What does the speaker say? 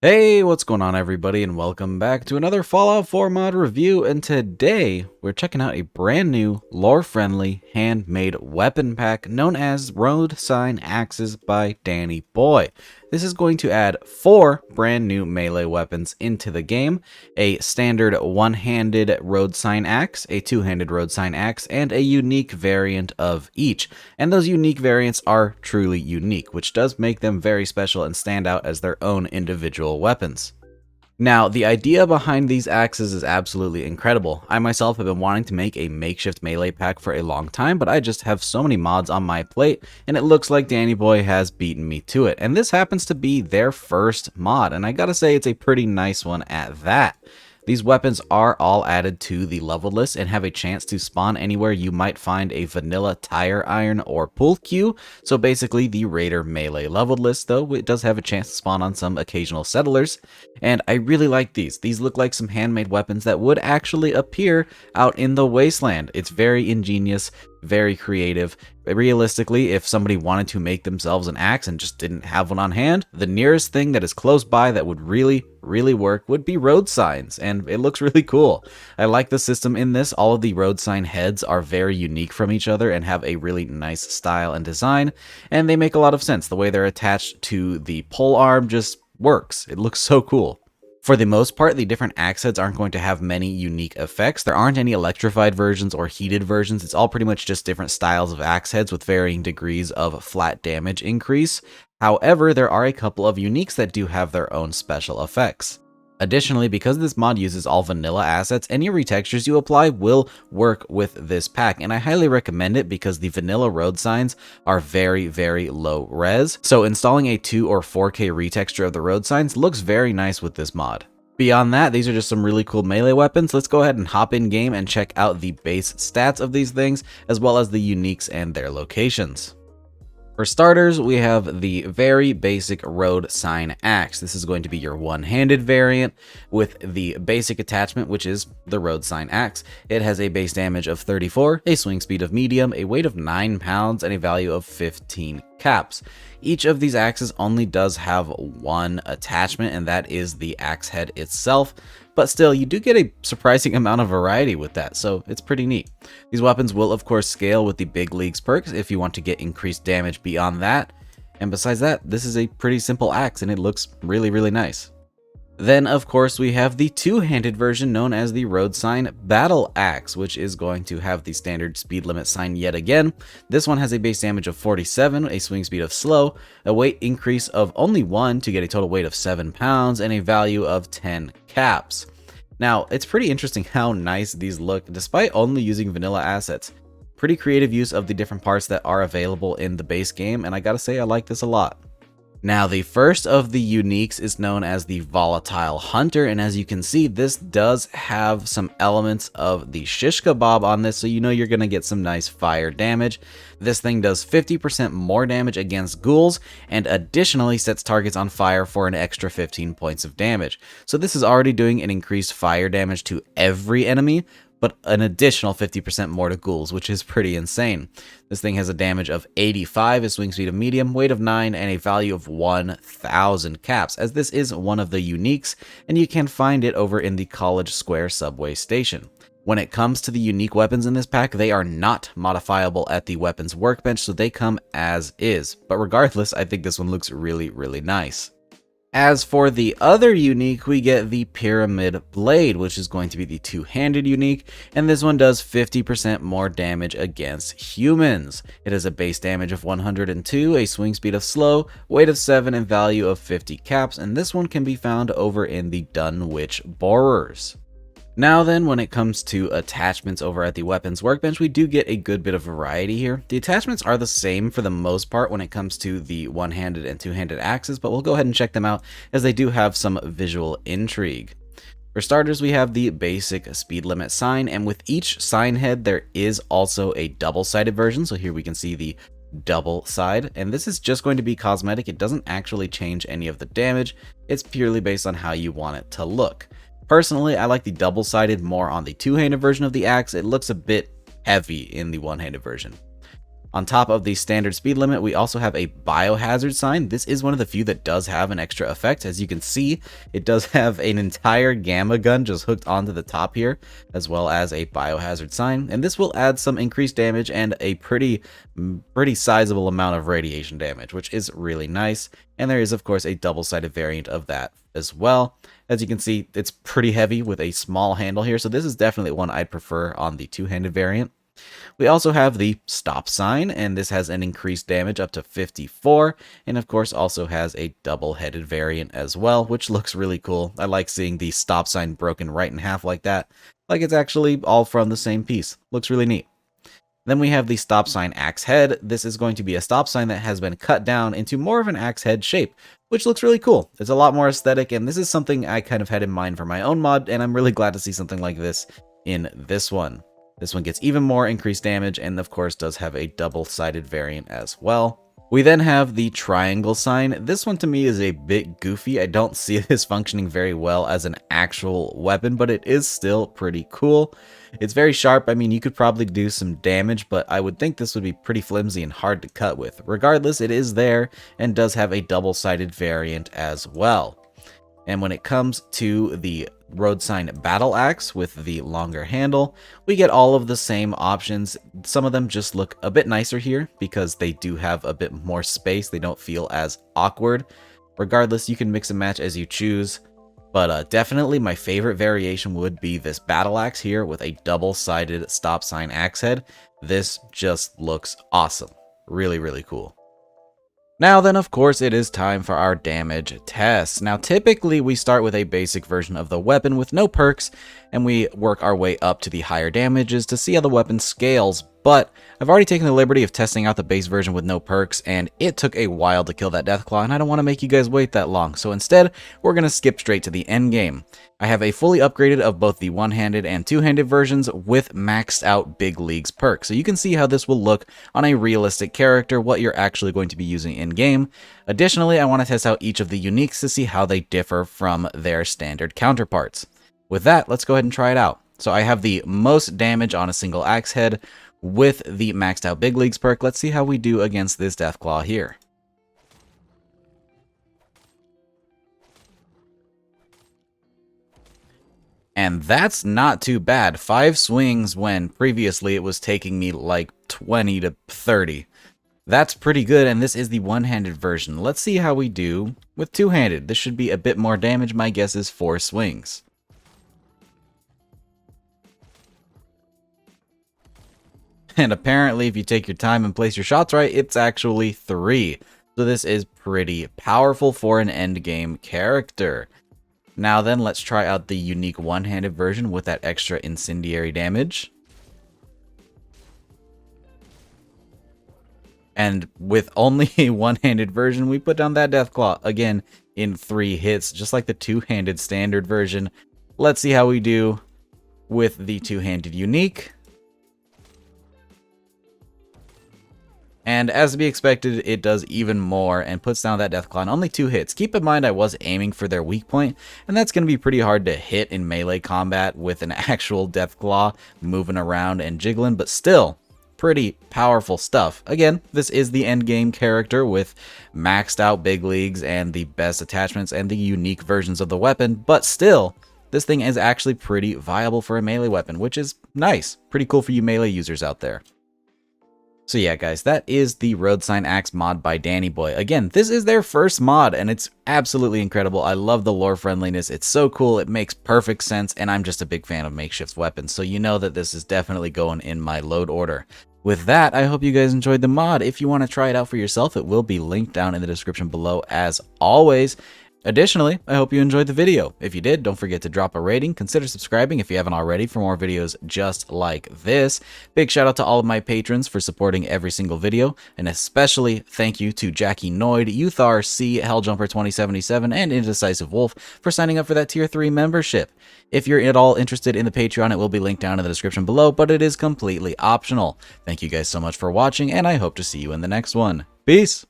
Hey, what's going on everybody, and welcome back to another Fallout 4 mod review. And today we're checking out a brand new lore-friendly handmade weapon pack known as Road Sign Axes by Danny Boy. This is going to add 4 brand new melee weapons into the game: a standard one-handed road sign axe, a two-handed road sign axe, and a unique variant of each. And those unique variants are truly unique, which does make them very special and stand out as their own individual weapons. Now, the idea behind these axes is absolutely incredible. I myself have been wanting to make a makeshift melee pack for a long time, but I just have so many mods on my plate, and it looks like Danny Boy has beaten me to it. And this happens to be their first mod, and I gotta say it's a pretty nice one at that. These weapons are all added to the level list and have a chance to spawn anywhere you might find a vanilla tire iron or pull queue. So basically the Raider melee level list, though it does have a chance to spawn on some occasional settlers. And I really like these. These look like some handmade weapons that would actually appear out in the wasteland. It's very ingenious, very creative. Realistically, if somebody wanted to make themselves an axe and just didn't have one on hand, the nearest thing that is close by that would really work would be road signs, and it looks really cool. I like the system in this. All of the road sign heads are very unique from each other and have a really nice style and design, and they make a lot of sense. The way they're attached to the pole arm just works. It looks so cool. For the most part, the different axe heads aren't going to have many unique effects. There aren't any electrified versions or heated versions. It's all pretty much just different styles of axe heads with varying degrees of flat damage increase. However, there are a couple of uniques that do have their own special effects. Additionally, because this mod uses all vanilla assets, any retextures you apply will work with this pack, and I highly recommend it because the vanilla road signs are very low res, so installing a 2 or 4K retexture of the road signs looks very nice with this mod. Beyond that, these are just some really cool melee weapons. Let's go ahead and hop in game and check out the base stats of these things, as well as the uniques and their locations. For starters, we have the very basic road sign axe. This is going to be your one-handed variant with the basic attachment, which is the road sign axe. It has a base damage of 34, a swing speed of medium, a weight of 9 pounds, and a value of 15 caps. Each of these axes only does have one attachment, and that is the axe head itself. But still, you do get a surprising amount of variety with that, so it's pretty neat. These weapons will of course scale with the big leagues perks if you want to get increased damage beyond that. And besides that, this is a pretty simple axe and it looks really nice. Then, of course, we have the two-handed version known as the Road Sign Battle Axe, which is going to have the standard speed limit sign yet again. This one has a base damage of 47, a swing speed of slow, a weight increase of only 1 to get a total weight of 7 pounds, and a value of 10 caps. Now, it's pretty interesting how nice these look despite only using vanilla assets. Pretty creative use of the different parts that are available in the base game, and I gotta say I like this a lot. Now, the first of the uniques is known as the Volatile Hunter, and as you can see, this does have some elements of the shish kebab on this, so you know you're going to get some nice fire damage. This thing does 50% more damage against ghouls, and additionally sets targets on fire for an extra 15 points of damage. So this is already doing an increased fire damage to every enemy, but an additional 50% more to ghouls, which is pretty insane. This thing has a damage of 85, a swing speed of medium, weight of 9, and a value of 1,000 caps, as this is one of the uniques, and you can find it over in the College Square subway station. When it comes to the unique weapons in this pack, they are not modifiable at the weapons workbench, so they come as is. But regardless, I think this one looks really nice. As for the other unique, we get the Pyramid Blade, which is going to be the two-handed unique, and this one does 50% more damage against humans. It has a base damage of 102, a swing speed of slow, weight of 7, and value of 50 caps, and this one can be found over in the Dunwich Borers. Now then, when it comes to attachments over at the weapons workbench, we do get a good bit of variety here. The attachments are the same for the most part when it comes to the one-handed and two-handed axes, but we'll go ahead and check them out as they do have some visual intrigue. For starters, we have the basic speed limit sign, and with each sign head there is also a double-sided version, so here we can see the double side, and this is just going to be cosmetic. It doesn't actually change any of the damage. It's purely based on how you want it to look. Personally, I like the double-sided more on the two-handed version of the axe. It looks a bit heavy in the one-handed version. On top of the standard speed limit, we also have a biohazard sign. This is one of the few that does have an extra effect. As you can see, it does have an entire gamma gun just hooked onto the top here, as well as a biohazard sign. And this will add some increased damage and a pretty sizable amount of radiation damage, which is really nice. And there is, of course, a double-sided variant of that as well. As you can see, it's pretty heavy with a small handle here, so this is definitely one I'd prefer on the two-handed variant. We also have the stop sign, and this has an increased damage up to 54, and of course also has a double-headed variant as well, which looks really cool. I like seeing the stop sign broken right in half like that, like it's actually all from the same piece. Looks really neat. Then we have the stop sign axe head. This is going to be a stop sign that has been cut down into more of an axe head shape, which looks really cool. It's a lot more aesthetic, and this is something I kind of had in mind for my own mod, and I'm really glad to see something like this in this one. This one gets even more increased damage, and of course does have a double-sided variant as well. We then have the triangle sign. This one to me is a bit goofy. I don't see this functioning very well as an actual weapon, but it is still pretty cool. It's very sharp. I mean, you could probably do some damage, but I would think this would be pretty flimsy and hard to cut with. Regardless, it is there and does have a double-sided variant as well. And when it comes to the road sign battle axe with the longer handle, we get all of the same options. Some of them just look a bit nicer here because they do have a bit more space. They don't feel as awkward. Regardless, you can mix and match as you choose. But definitely my favorite variation would be this battle axe here with a double-sided stop sign axe head. This just looks awesome. Really, really cool. Now then, of course, it is time for our damage tests. Now, typically, we start with a basic version of the weapon with no perks, and we work our way up to the higher damages to see how the weapon scales. But I've already taken the liberty of testing out the base version with no perks, and it took a while to kill that Deathclaw, and I don't want to make you guys wait that long. So instead, we're going to skip straight to the end game. I have a fully upgraded of both the one-handed and two-handed versions with maxed out Big Leagues perk. So you can see how this will look on a realistic character, what you're actually going to be using in-game. Additionally, I want to test out each of the uniques to see how they differ from their standard counterparts. With that, let's go ahead and try it out. So I have the most damage on a single axe head with the maxed out Big Leagues perk. Let's see how we do against this Deathclaw here. And that's not too bad. 5 swings when previously it was taking me like 20 to 30. That's pretty good, and this is the one-handed version. Let's see how we do with two-handed. This should be a bit more damage. My guess is 4 swings. And apparently, if you take your time and place your shots right, it's actually 3. So this is pretty powerful for an endgame character. Now then, let's try out the unique one-handed version with that extra incendiary damage. And with only a one-handed version, we put down that Deathclaw, again, in 3 hits, just like the two-handed standard version. Let's see how we do with the two-handed unique. And as to be expected, it does even more and puts down that Deathclaw in only 2 hits. Keep in mind I was aiming for their weak point, and that's going to be pretty hard to hit in melee combat with an actual Deathclaw moving around and jiggling, but still, pretty powerful stuff. Again, this is the endgame character with maxed out Big Leagues and the best attachments and the unique versions of the weapon, but still, this thing is actually pretty viable for a melee weapon, which is nice. Pretty cool for you melee users out there. So yeah, guys, that is the Road Sign Axe mod by Danny Boy. Again, this is their first mod, and it's absolutely incredible. I love the lore friendliness. It's so cool. It makes perfect sense, and I'm just a big fan of makeshift weapons, so you know that this is definitely going in my load order. With that, I hope you guys enjoyed the mod. If you want to try it out for yourself, it will be linked down in the description below as always. Additionally, I hope you enjoyed the video. If you did, don't forget to drop a rating. Consider subscribing if you haven't already for more videos just like this. Big shout out to all of my patrons for supporting every single video, and especially thank you to Jackie Noid, Youthar C, Helljumper 2077, and Indecisive Wolf for signing up for that tier 3 membership. If you're at all interested in the Patreon, it will be linked down in the description below, but it is completely optional. Thank you guys so much for watching, and I hope to see you in the next one. Peace!